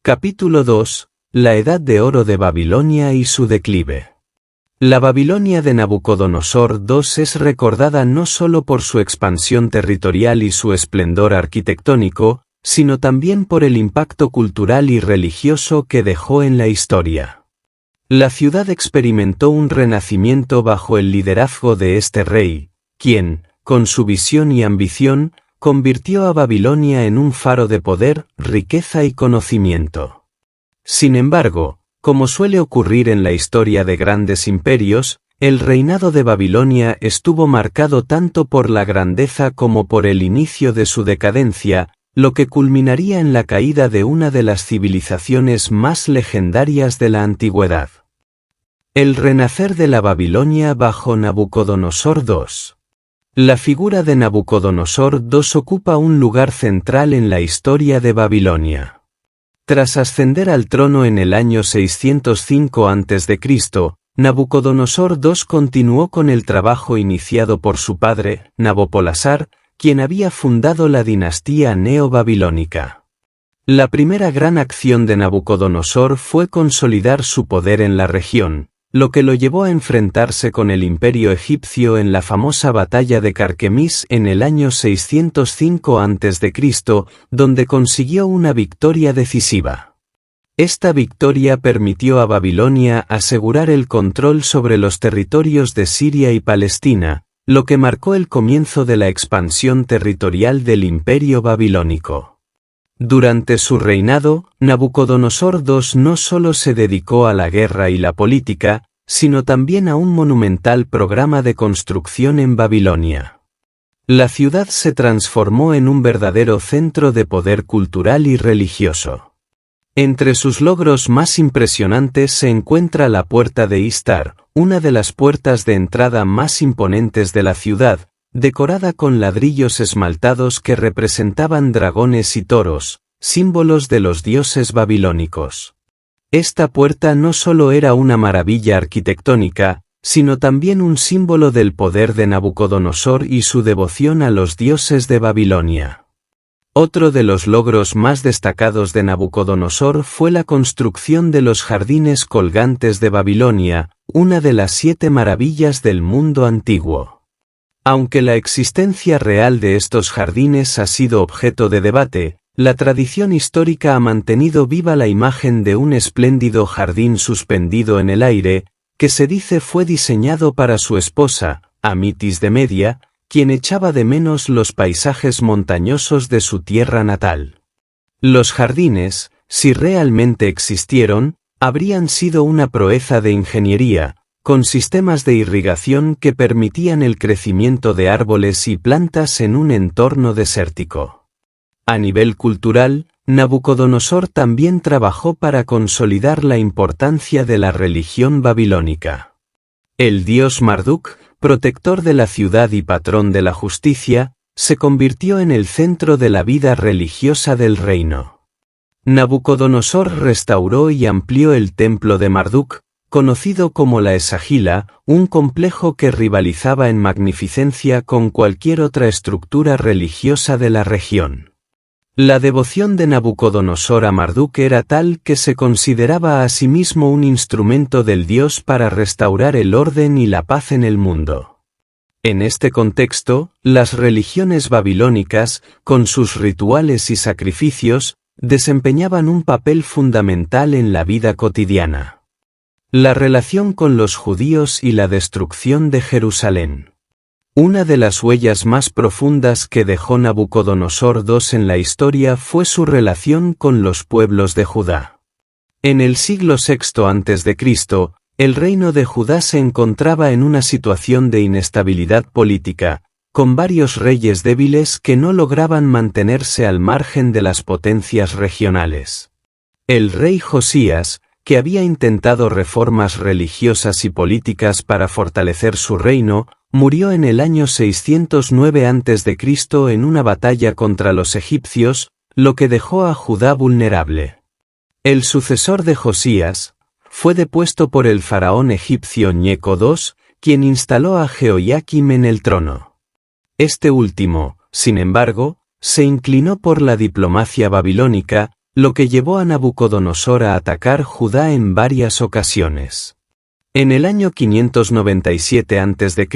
Capítulo 2. La Edad de Oro de Babilonia y su declive. La Babilonia de Nabucodonosor II es recordada no solo por su expansión territorial y su esplendor arquitectónico, sino también por el impacto cultural y religioso que dejó en la historia. La ciudad experimentó un renacimiento bajo el liderazgo de este rey, quien, con su visión y ambición, convirtió a Babilonia en un faro de poder, riqueza y conocimiento. Sin embargo, como suele ocurrir en la historia de grandes imperios, el reinado de Babilonia estuvo marcado tanto por la grandeza como por el inicio de su decadencia, lo que culminaría en la caída de una de las civilizaciones más legendarias de la antigüedad. El renacer de la Babilonia bajo Nabucodonosor II. La figura de Nabucodonosor II ocupa un lugar central en la historia de Babilonia. Tras ascender al trono en el año 605 a.C., Nabucodonosor II continuó con el trabajo iniciado por su padre, Nabopolassar, quien había fundado la dinastía neo-babilónica. La primera gran acción de Nabucodonosor fue consolidar su poder en la región, lo que lo llevó a enfrentarse con el imperio egipcio en la famosa batalla de Carquemis en el año 605 a.C., donde consiguió una victoria decisiva. Esta victoria permitió a Babilonia asegurar el control sobre los territorios de Siria y Palestina, lo que marcó el comienzo de la expansión territorial del imperio babilónico. Durante su reinado, Nabucodonosor II no solo se dedicó a la guerra y la política, sino también a un monumental programa de construcción en Babilonia. La ciudad se transformó en un verdadero centro de poder cultural y religioso. Entre sus logros más impresionantes se encuentra la Puerta de Istar, una de las puertas de entrada más imponentes de la ciudad, decorada con ladrillos esmaltados que representaban dragones y toros, símbolos de los dioses babilónicos. Esta puerta no solo era una maravilla arquitectónica, sino también un símbolo del poder de Nabucodonosor y su devoción a los dioses de Babilonia. Otro de los logros más destacados de Nabucodonosor fue la construcción de los jardines colgantes de Babilonia, una de las 7 maravillas del mundo antiguo. Aunque la existencia real de estos jardines ha sido objeto de debate, la tradición histórica ha mantenido viva la imagen de un espléndido jardín suspendido en el aire, que se dice fue diseñado para su esposa, Amitis de Media, quien echaba de menos los paisajes montañosos de su tierra natal. Los jardines, si realmente existieron, habrían sido una proeza de ingeniería, con sistemas de irrigación que permitían el crecimiento de árboles y plantas en un entorno desértico. A nivel cultural, Nabucodonosor también trabajó para consolidar la importancia de la religión babilónica. El dios Marduk, protector de la ciudad y patrón de la justicia, se convirtió en el centro de la vida religiosa del reino. Nabucodonosor restauró y amplió el templo de Marduk, conocido como la Esagila, un complejo que rivalizaba en magnificencia con cualquier otra estructura religiosa de la región. La devoción de Nabucodonosor a Marduk era tal que se consideraba a sí mismo un instrumento del dios para restaurar el orden y la paz en el mundo. En este contexto, las religiones babilónicas, con sus rituales y sacrificios, desempeñaban un papel fundamental en la vida cotidiana. La relación con los judíos y la destrucción de Jerusalén. Una de las huellas más profundas que dejó Nabucodonosor II en la historia fue su relación con los pueblos de Judá. En el siglo VI a.C., el reino de Judá se encontraba en una situación de inestabilidad política, con varios reyes débiles que no lograban mantenerse al margen de las potencias regionales. El rey Josías, que había intentado reformas religiosas y políticas para fortalecer su reino, murió en el año 609 a.C. en una batalla contra los egipcios, lo que dejó a Judá vulnerable. El sucesor de Josías fue depuesto por el faraón egipcio Ñeco II, quien instaló a Jehoiakim en el trono. Este último, sin embargo, se inclinó por la diplomacia babilónica, lo que llevó a Nabucodonosor a atacar Judá en varias ocasiones. En el año 597 a.C.,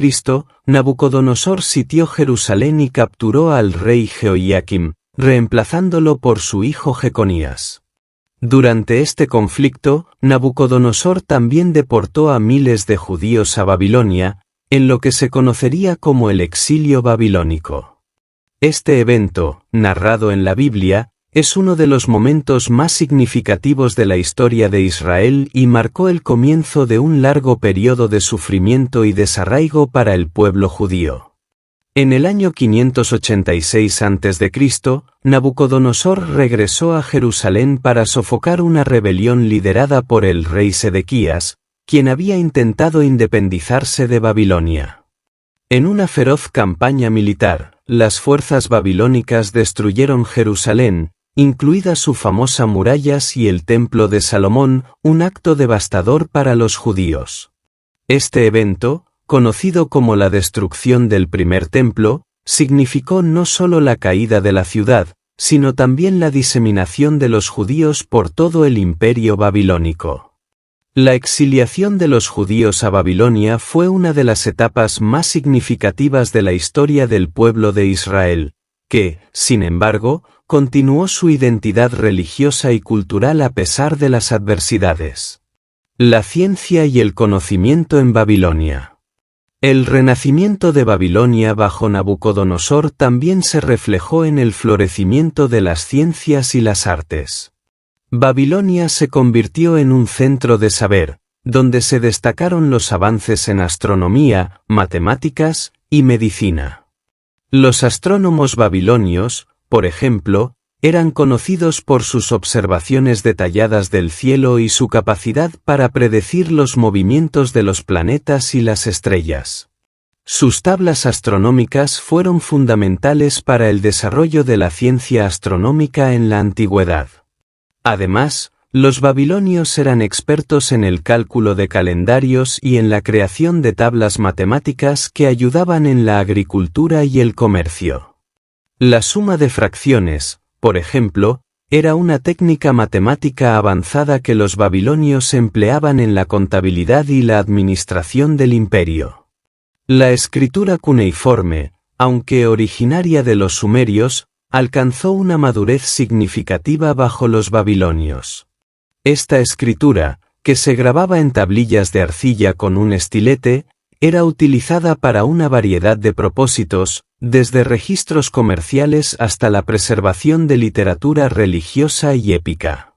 Nabucodonosor sitió Jerusalén y capturó al rey Jehoiakim, reemplazándolo por su hijo Jeconías. Durante este conflicto, Nabucodonosor también deportó a miles de judíos a Babilonia, en lo que se conocería como el exilio babilónico. Este evento, narrado en la Biblia, es uno de los momentos más significativos de la historia de Israel y marcó el comienzo de un largo periodo de sufrimiento y desarraigo para el pueblo judío. En el año 586 a.C., Nabucodonosor regresó a Jerusalén para sofocar una rebelión liderada por el rey Sedequías, quien había intentado independizarse de Babilonia. En una feroz campaña militar, las fuerzas babilónicas destruyeron Jerusalén, incluidas sus famosas murallas y el templo de Salomón, un acto devastador para los judíos. Este evento, conocido como la destrucción del primer templo, significó no solo la caída de la ciudad, sino también la diseminación de los judíos por todo el imperio babilónico. La exiliación de los judíos a Babilonia fue una de las etapas más significativas de la historia del pueblo de Israel, que, sin embargo, continuó su identidad religiosa y cultural a pesar de las adversidades. La ciencia y el conocimiento en Babilonia. El renacimiento de Babilonia bajo Nabucodonosor también se reflejó en el florecimiento de las ciencias y las artes. Babilonia se convirtió en un centro de saber, donde se destacaron los avances en astronomía, matemáticas y medicina. Los astrónomos babilonios, por ejemplo, eran conocidos por sus observaciones detalladas del cielo y su capacidad para predecir los movimientos de los planetas y las estrellas. Sus tablas astronómicas fueron fundamentales para el desarrollo de la ciencia astronómica en la antigüedad. Además, los babilonios eran expertos en el cálculo de calendarios y en la creación de tablas matemáticas que ayudaban en la agricultura y el comercio. La suma de fracciones, por ejemplo, era una técnica matemática avanzada que los babilonios empleaban en la contabilidad y la administración del imperio. La escritura cuneiforme, aunque originaria de los sumerios, alcanzó una madurez significativa bajo los babilonios. Esta escritura, que se grababa en tablillas de arcilla con un estilete, era utilizada para una variedad de propósitos, desde registros comerciales hasta la preservación de literatura religiosa y épica.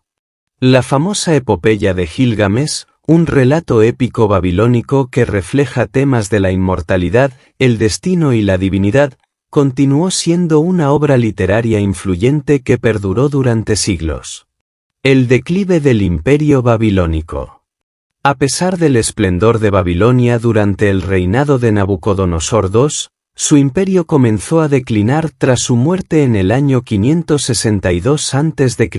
La famosa epopeya de Gilgamesh, un relato épico babilónico que refleja temas de la inmortalidad, el destino y la divinidad, continuó siendo una obra literaria influyente que perduró durante siglos. El declive del imperio babilónico. A pesar del esplendor de Babilonia durante el reinado de Nabucodonosor II, su imperio comenzó a declinar tras su muerte en el año 562 a.C.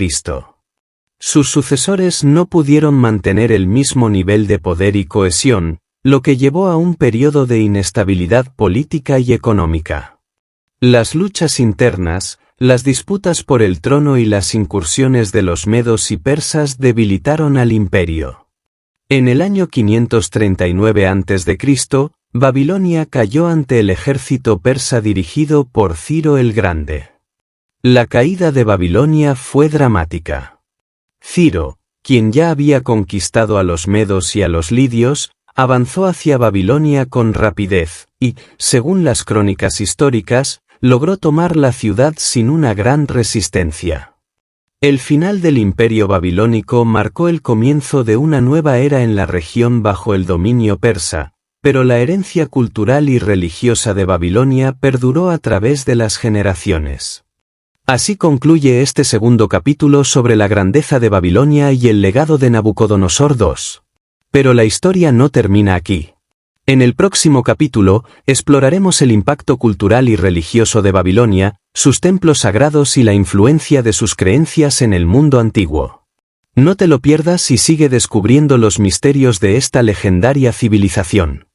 Sus sucesores no pudieron mantener el mismo nivel de poder y cohesión, lo que llevó a un periodo de inestabilidad política y económica. Las luchas internas, las disputas por el trono y las incursiones de los medos y persas debilitaron al imperio. En el año 539 a.C., Babilonia cayó ante el ejército persa dirigido por Ciro el Grande. La caída de Babilonia fue dramática. Ciro, quien ya había conquistado a los medos y a los lidios, avanzó hacia Babilonia con rapidez y, según las crónicas históricas, logró tomar la ciudad sin una gran resistencia. El final del imperio babilónico marcó el comienzo de una nueva era en la región bajo el dominio persa, pero la herencia cultural y religiosa de Babilonia perduró a través de las generaciones. Así concluye este segundo capítulo sobre la grandeza de Babilonia y el legado de Nabucodonosor II. Pero la historia no termina aquí. En el próximo capítulo, exploraremos el impacto cultural y religioso de Babilonia, sus templos sagrados y la influencia de sus creencias en el mundo antiguo. No te lo pierdas y sigue descubriendo los misterios de esta legendaria civilización.